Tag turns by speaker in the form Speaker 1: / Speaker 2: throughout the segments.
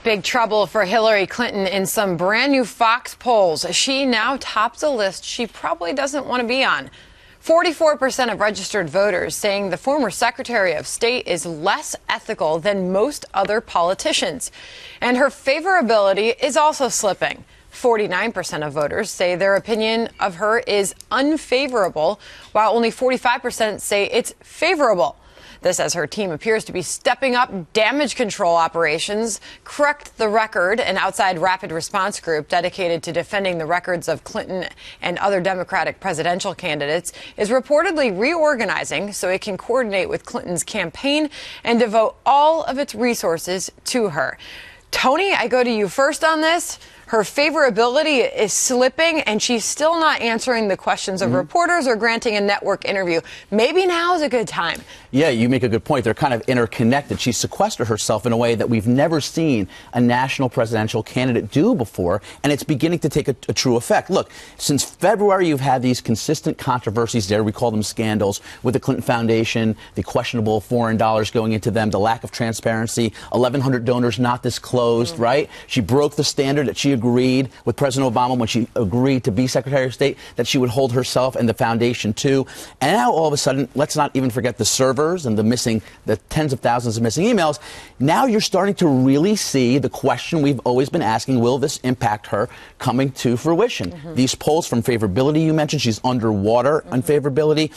Speaker 1: Big trouble for Hillary Clinton in some brand new Fox polls. She now tops a list she probably doesn't want to be on. 44% of registered voters saying the former Secretary of State is less ethical than most other politicians. And her favorability is also slipping. 49% of voters say their opinion of her is unfavorable, while only 45% say it's favorable. This as her team appears to be stepping up damage control operations. Correct the Record, an outside rapid response group dedicated to defending the records of Clinton and other Democratic presidential candidates, is reportedly reorganizing so it can coordinate with Clinton's campaign and devote all of its resources to her. Tony, I go to you first on this. Her favorability is slipping, and she's still not answering the questions of reporters or granting a network interview. Maybe now is a good time.
Speaker 2: Yeah, you make a good point. They're kind of interconnected. She's sequestered herself in a way that we've never seen a national presidential candidate do before, and it's beginning to take a true effect. Look, since February, you've had these consistent controversies there. We call them scandals with the Clinton Foundation, the questionable foreign dollars going into them, the lack of transparency, 1,100 donors not disclosed, right? She broke the standard that she agreed with President Obama when she agreed to be Secretary of State, that she would hold herself and the foundation to. And now all of a sudden, let's not even forget the servers and the tens of thousands of missing emails. Now you're starting to really see the question we've always been asking: will this impact her, coming to fruition? These polls from favorability you mentioned, she's underwater on favorability.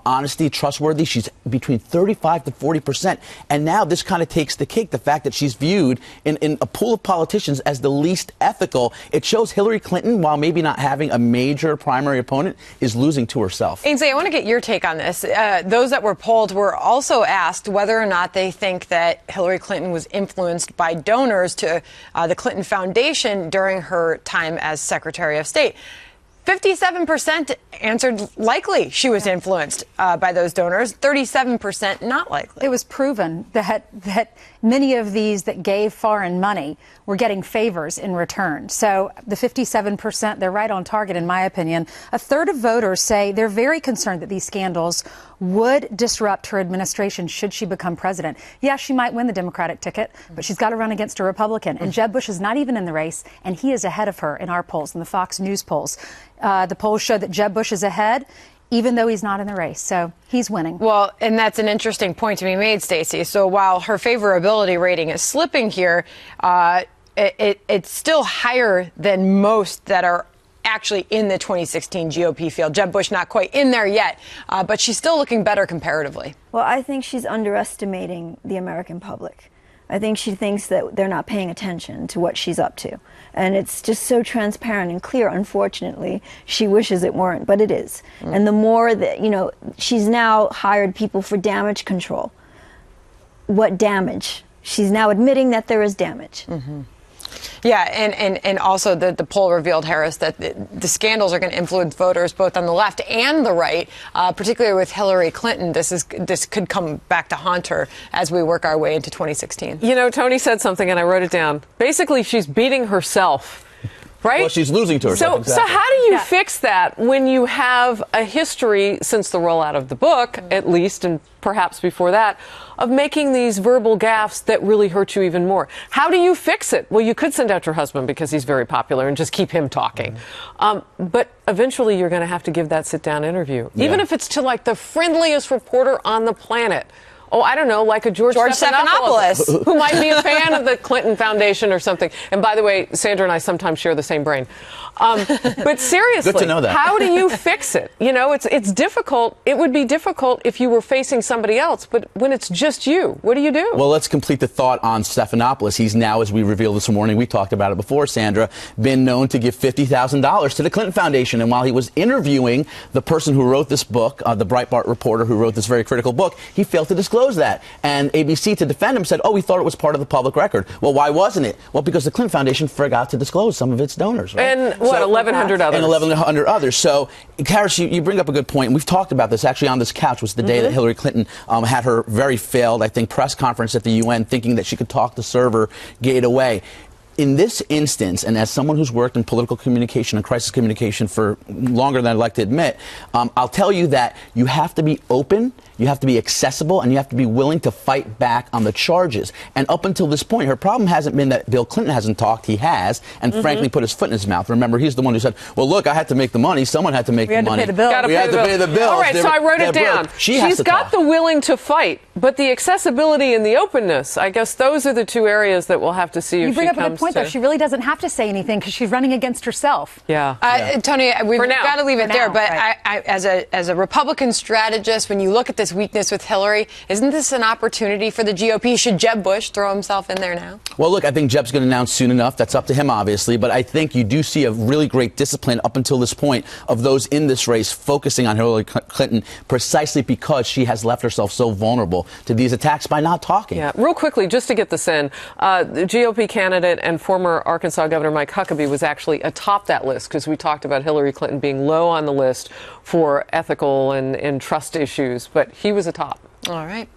Speaker 2: Honesty, trustworthy, she's between 35 to 40%. And now this kind of takes the cake, the fact that she's viewed in a pool of politicians as the least ethical. It shows Hillary Clinton, while maybe not having a major primary opponent, is losing to herself.
Speaker 1: Ainsley, I want to get your take on this. Those that were polled were also asked whether or not they think that Hillary Clinton was influenced by donors to the Clinton Foundation during her time as Secretary of State. 57% answered likely she was influenced by those donors, 37% not likely.
Speaker 3: It was proven that many of these that gave foreign money were getting favors in return. So the 57%, they're right on target, in my opinion. A third of voters say they're very concerned that these scandals would disrupt her administration should she become president. Yeah, she might win the Democratic ticket, but she's got to run against a Republican. And Jeb Bush is not even in the race, and he is ahead of her in our polls, in the Fox News polls. The polls show that Jeb Bush is ahead, even though he's not in the race. So he's winning.
Speaker 1: Well, and that's an interesting point to be made, Stacey. So while her favorability rating is slipping here, it's still higher than most that are actually in the 2016 GOP field. Jeb Bush not quite in there yet, but she's still looking better comparatively.
Speaker 4: Well, I think she's underestimating the American public. I think she thinks that they're not paying attention to what she's up to. And it's just so transparent and clear. Unfortunately, she wishes it weren't, but it is. And the more that, she's now hired people for damage control. What damage? She's now admitting that there is damage.
Speaker 1: Yeah, and also the poll revealed, Harris, that the scandals are going to influence voters both on the left and the right, particularly with Hillary Clinton. This could come back to haunt her as we work our way into 2016.
Speaker 5: Tony said something, and I wrote it down. Basically, she's beating herself. Right?
Speaker 2: Well, she's losing to herself.
Speaker 5: So how do you fix that when you have a history, since the rollout of the book, at least, and perhaps before that, of making these verbal gaffes that really hurt you even more? How do you fix it? Well, you could send out your husband because he's very popular and just keep him talking. But eventually you're going to have to give that sit-down interview, even if it's to like the friendliest reporter on the planet. Oh, I don't know, like a George Stephanopoulos, who might be a fan of the Clinton Foundation or something. And by the way, Sandra and I sometimes share the same brain. But seriously,
Speaker 2: good to know that.
Speaker 5: How do you fix it? It's difficult. It would be difficult if you were facing somebody else. But when it's just you, what do you do?
Speaker 2: Well, let's complete the thought on Stephanopoulos. He's now, as we revealed this morning, we talked about it before, Sandra, been known to give $50,000 to the Clinton Foundation. And while he was interviewing the person who wrote this book, the Breitbart reporter who wrote this very critical book, he failed to disclose that. And ABC, to defend him, said, we thought it was part of the public record. Well, why wasn't it? Well, because the Clinton Foundation forgot to disclose some of its donors. Right?
Speaker 5: And 1,100 others.
Speaker 2: And 1,100 others. So, Harris, you bring up a good point. And we've talked about this actually on this couch. Was the day that Hillary Clinton had her very failed, I think, press conference at the UN, thinking that she could talk the server gate away. In this instance, and as someone who's worked in political communication and crisis communication for longer than I'd like to admit, I'll tell you that you have to be open you have to be accessible, and you have to be willing to fight back on the charges. And up until this point, her problem hasn't been that Bill Clinton hasn't talked. He has, and frankly put his foot in his mouth. Remember, he's the one who said, well, look, I had to make the money. Someone had to make the
Speaker 3: had to
Speaker 2: money.
Speaker 3: pay the bill.
Speaker 5: Gotta
Speaker 2: We had to pay the bills.
Speaker 5: All right, so I wrote it down. She's got the willing to fight, but the accessibility and the openness, I guess those are the two areas that we'll have to see if
Speaker 3: You bring
Speaker 5: she
Speaker 3: up a good
Speaker 5: comes
Speaker 3: point,
Speaker 5: to.
Speaker 3: though. She really doesn't have to say anything because she's running against herself.
Speaker 5: Yeah.
Speaker 1: Tony, we've
Speaker 5: For now.
Speaker 1: got to leave it
Speaker 3: For
Speaker 1: there.
Speaker 3: now,
Speaker 1: But
Speaker 3: right.
Speaker 1: as a Republican strategist, when you look at this weakness with Hillary, isn't this an opportunity for the GOP? Should Jeb Bush throw himself in there now?
Speaker 2: Well, look, I think Jeb's going to announce soon enough. That's up to him, obviously. But I think you do see a really great discipline up until this point of those in this race focusing on Hillary Clinton precisely because she has left herself so vulnerable to these attacks by not talking.
Speaker 5: Yeah, real quickly, just to get this in, the GOP candidate and former Arkansas Governor Mike Huckabee was actually atop that list because we talked about Hillary Clinton being low on the list for ethical and trust issues, but he was atop.
Speaker 1: All right.